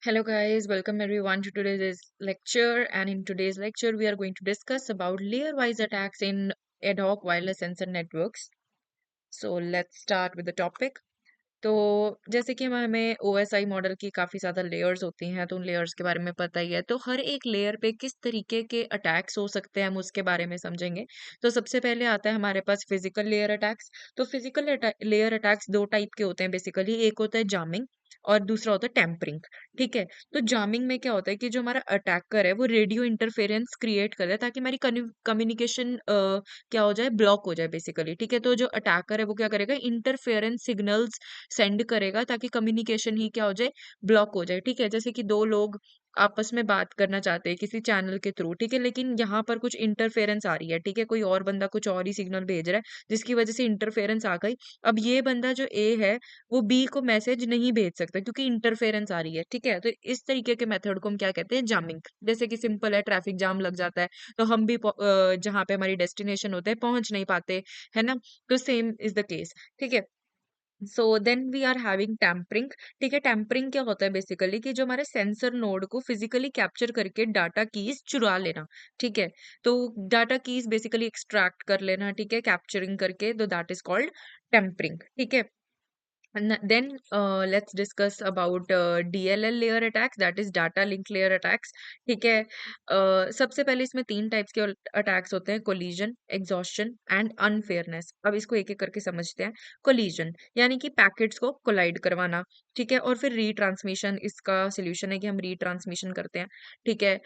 Hello guys, welcome everyone to today's lecture, and in today's lecture we are going to discuss about layer-wise attacks in ad hoc wireless sensor networks. So let's start with the topic. तो जैसे कि हमें OSI model की काफ़ी ज़्यादा layers होती हैं, तो उन लेयर्स के बारे में पता ही है। तो हर एक लेयर पे किस तरीके के अटैक्स हो सकते हैं, हम उसके बारे में समझेंगे। तो सबसे पहले आता है हमारे पास फिजिकल लेयर अटैक्स। तो फिजिकल लेयर अटैक्स दो टाइप के होते हैं बेसिकली। एक होता है जामिंग और दूसरा होता है टेम्परिंग। ठीक है। तो जामिंग में क्या होता है कि जो हमारा अटैकर है वो रेडियो इंटरफेरेंस क्रिएट कर रहा है ताकि हमारी कम्युनिकेशन क्या हो जाए, ब्लॉक हो जाए बेसिकली। ठीक है। तो जो अटैकर है वो क्या करेगा, इंटरफेरेंस सिग्नल्स सेंड करेगा ताकि कम्युनिकेशन ही क्या हो जाए, ब्लॉक हो जाए। ठीक है। जैसे कि दो लोग आपस में बात करना चाहते हैं किसी चैनल के थ्रू। ठीक है। लेकिन यहाँ पर कुछ इंटरफेरेंस आ रही है। ठीक है। कोई और बंदा कुछ और ही सिग्नल भेज रहा है जिसकी वजह से इंटरफेरेंस आ गई। अब ये बंदा जो ए है वो बी को मैसेज नहीं भेज सकता क्योंकि इंटरफेरेंस आ रही है। ठीक है। तो इस तरीके के मेथड को हम क्या कहते हैं, जामिंग। जैसे कि सिंपल है, ट्रैफिक जाम लग जाता है तो हम भी जहाँ पे हमारी डेस्टिनेशन होते हैं पहुंच नहीं पाते, है ना। तो सेम इज द केस। ठीक है। So then we are having tampering. ठीक है। टैम्परिंग क्या होता है बेसिकली कि जो हमारे सेंसर नोड को फिजिकली कैप्चर करके डाटा कीज चुरा लेना। ठीक है। तो डाटा कीज बेसिकली एक्सट्रैक्ट कर लेना। ठीक है। कैप्चरिंग करके, तो दैट इज कॉल्ड टेम्परिंग। ठीक है। And then let's discuss about DLL layer attacks, that is data link layer attacks. ठीक है। सबसे पहले इसमें तीन टाइप्स के अटैक्स होते हैं, कोलिजन, एग्जॉस्शन एंड अनफेयरनेस। अब इसको एक एक करके समझते हैं। कोलिजन यानी कि पैकेट्स को कोलाइड करवाना। ठीक है। और फिर रीट्रांसमिशन इसका सोल्यूशन है कि हम रीट्रांसमिशन करते हैं। ठीक है।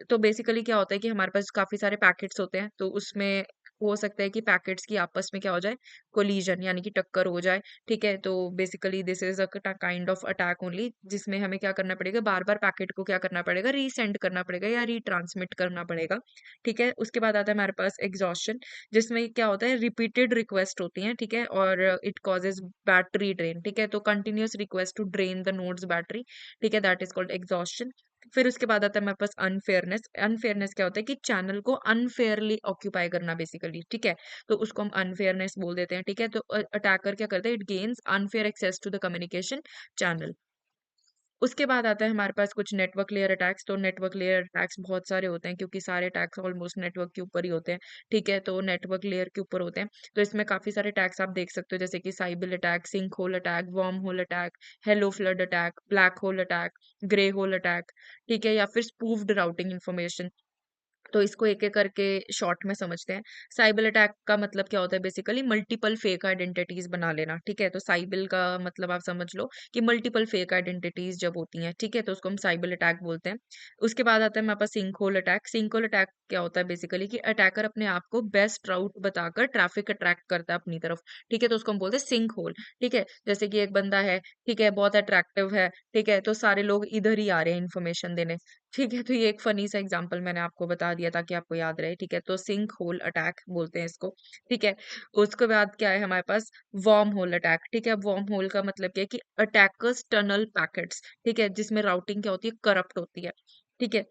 तो बेसिकली क्या होता है कि हमारे पास काफी सारे पैकेट्स होते हैं, तो उसमें हो सकता है कि पैकेट्स की आपस में क्या हो जाए, कोलिजन यानी कि टक्कर हो जाए। ठीक है। तो basically this is a kind of attack only, जिसमें हमें क्या करना पड़ेगा, बार बार पैकेट को क्या करना पड़ेगा, रीसेंड करना पड़ेगा या रीट्रांसमिट करना पड़ेगा। ठीक है। उसके बाद आता है हमारे पास एग्जॉस्शन, जिसमें क्या होता है, रिपीटेड रिक्वेस्ट होती हैं। ठीक है। और इट कॉजेज बैटरी ड्रेन। ठीक है। तो continuous request to drain the nodes battery. ठीक है। That is called exhaustion. फिर उसके बाद आता है हमारे पास अनफेयरनेस। अनफेयरनेस क्या होता है कि चैनल को अनफेयरली ऑक्यूपाई करना बेसिकली। ठीक है। तो उसको हम अनफेयरनेस बोल देते हैं। ठीक है। तो अटैकर क्या करता है, it gains unfair access to the communication channel. उसके बाद आता है हमारे पास कुछ नेटवर्क लेयर अटैक्स। तो नेटवर्क लेयर अटैक्स बहुत सारे होते हैं क्योंकि सारे अटैक्स ऑलमोस्ट नेटवर्क के ऊपर ही होते हैं। ठीक है। तो नेटवर्क लेयर के ऊपर होते हैं। तो इसमें काफी सारे अटैक्स आप देख सकते हो, जैसे कि sybil attack, sink hole attack, worm hole attack, hello flood attack, black hole attack, grey hole attack. ठीक है। या फिर स्पूफ्ड राउटिंग इंफॉर्मेशन। तो इसको एक एक करके शॉर्ट में समझते हैं। साइबर अटैक का मतलब क्या होता है, बेसिकली मल्टीपल फेक आइडेंटिटीज बना लेना। ठीक है। तो साइबर का मतलब आप समझ लो कि मल्टीपल फेक आइडेंटिटीज जब होती हैं। ठीक है। तो उसको हम साइबर अटैक बोलते हैं। उसके बाद आता है हमारे पास sink hole attack. Sink hole attack क्या होता है बेसिकली कि अटैकर अपने आप को बेस्ट राउट बताकर ट्रैफिक अट्रैक्ट करता है अपनी तरफ। ठीक है। तो उसको हम बोलते हैं सिंक होल। ठीक है। जैसे कि एक बंदा है, ठीक है, बहुत अट्रैक्टिव है। ठीक है। तो सारे लोग इधर ही आ रहे हैं इन्फॉर्मेशन देने। ठीक है। तो ये एक फनी सा एग्जांपल मैंने आपको बता दिया ताकि आपको याद रहे। ठीक है। तो सिंक होल अटैक बोलते हैं इसको। ठीक है। उसके बाद क्या है हमारे पास, वर्म होल अटैक। ठीक है। वर्म होल का मतलब क्या है कि अटैकर्स टनल पैकेट्स। ठीक है। जिसमें राउटिंग क्या होती है, करप्ट होती है। ठीक है।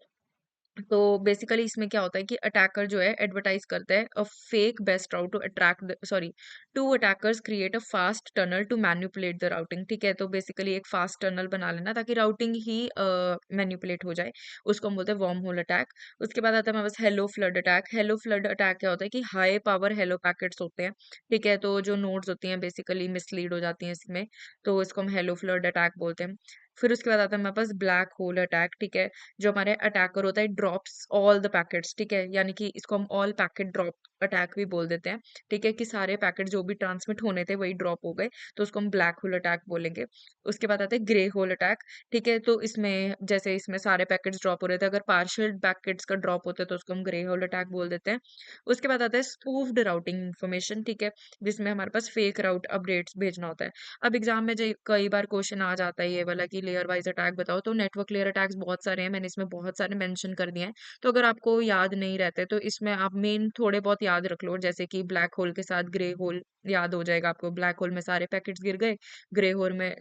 तो बेसिकली इसमें क्या होता है कि अटैकर जो है एडवर्टाइज करता है a fake best route to attract sorry to attackers create a fast tunnel to manipulate the routing. ठीक है। तो बेसिकली एक फास्ट टनल बना लेना ताकि राउटिंग ही मैनिपुलेट हो जाए। उसको हम बोलते हैं वर्म होल अटैक। उसके बाद आता है हमारे पास hello flood attack. Hello flood attack क्या होता है कि हाई पावर हेलो पैकेट्स होते हैं। ठीक है। तो जो नोड्स होती हैं बेसिकली मिसलीड हो जाती हैं इसमें। तो इसको हम हेलो फ्लड अटैक बोलते हैं। फिर उसके बाद आता है हमारे पास ब्लैक होल अटैक। ठीक है। जो हमारे अटैकर होता है, ड्रॉप्स ऑल द पैकेट्स। ठीक है। यानी कि इसको हम ऑल पैकेट ड्रॉप अटैक भी बोल देते हैं। ठीक है। कि सारे पैकेट जो भी ट्रांसमिट होने थे वही ड्रॉप हो गए, तो उसको हम ब्लैक होल अटैक बोलेंगे। उसके बाद आता है ग्रे होल अटैक। ठीक है। तो इसमें जैसे इसमें सारे पैकेट्स ड्रॉप हो रहे थे, अगर पार्शियल पैकेट्स का ड्रॉप होता है तो उसको हम ग्रे होल अटैक बोल देते हैं। उसके बाद आता है स्पूफ्ड राउटिंग इन्फॉर्मेशन। ठीक है। जिसमें हमारे पास फेक राउट अपडेट्स भेजना होता है। अब एग्जाम में जो कई बार क्वेश्चन आ जाता है ये वाला कि लेयर वाइज अटैक बताओ, तो नेटवर्क लेयर अटैक्स बहुत सारे हैं, मैंने इसमें बहुत सारे मेंशन कर दिए हैं। तो अगर आपको याद नहीं रहते तो इसमें आप मेन थोड़े बहुत याद रख लो, जैसे कि ब्लैक होल के साथ ग्रे होल याद हो जाएगा आपको। ब्लैक होल में सारे पैकेट्स गिर गए, ग्रे होल में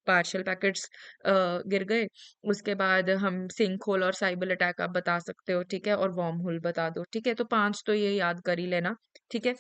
पार्शियल पैकेट्स गिर गए। उसके बाद हम सिंक होल और साइबर अटैक आप बता सकते हो। ठीक है। और वर्म होल बता दो। ठीक है। तो पांच तो ये याद कर ही लेना। ठीक है।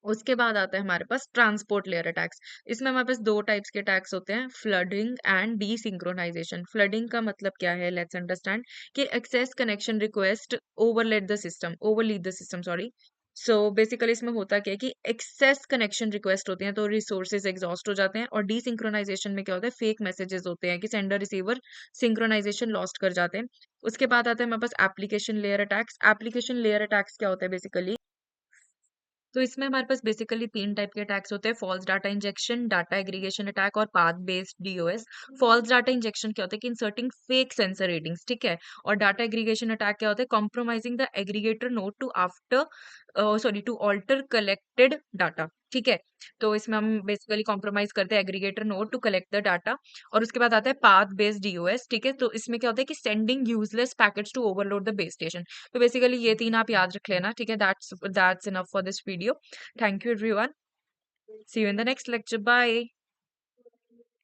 उसके बाद आता है हमारे पास ट्रांसपोर्ट लेयर अटैक्स। इसमें हमारे पास दो टाइप्स के अटैक्स होते हैं, फ्लडिंग एंड डीसिंक्रोनाइजेशन। फ्लडिंग का मतलब क्या है, लेट्स अंडरस्टैंड कि excess connection request overload the system, sorry. So basically इसमें होता क्या है कि एक्सेस कनेक्शन रिक्वेस्ट होते हैं तो रिसोर्सेज एग्जॉस्ट हो जाते हैं, और डीसिंक्रोनाइजेशन में क्या होता है, फेक मैसेजेस होते हैं कि सेंडर रिसीवर सिंक्रोनाइजेशन लॉस्ट कर जाते हैं। उसके बाद आता है हमारे पास application layer attacks. Application layer attacks क्या होता है बेसिकली, तो इसमें हमारे पास बेसिकली तीन टाइप के अटैक्स होते हैं, false data injection, data aggregation attack और path based DOS. False data injection क्या होता है कि इंसर्टिंग फेक सेंसर रीडिंग्स, ठीक है। और डाटा एग्रीगेशन अटैक क्या होता है, compromising the aggregator node to after sorry to alter collected data, ठीक है। तो इसमें हम बेसिकली कॉम्प्रोमाइज करते हैं aggregator node to collect the data. और उसके बाद आता है पाथ बेस्ड डीओएस, ठीक है। तो इसमें क्या होता है कि sending useless packets to overload the base station. तो बेसिकली ये तीन आप याद रख लेना, ठीक है। That's enough for this video. Thank you everyone, see you in the next lecture, bye.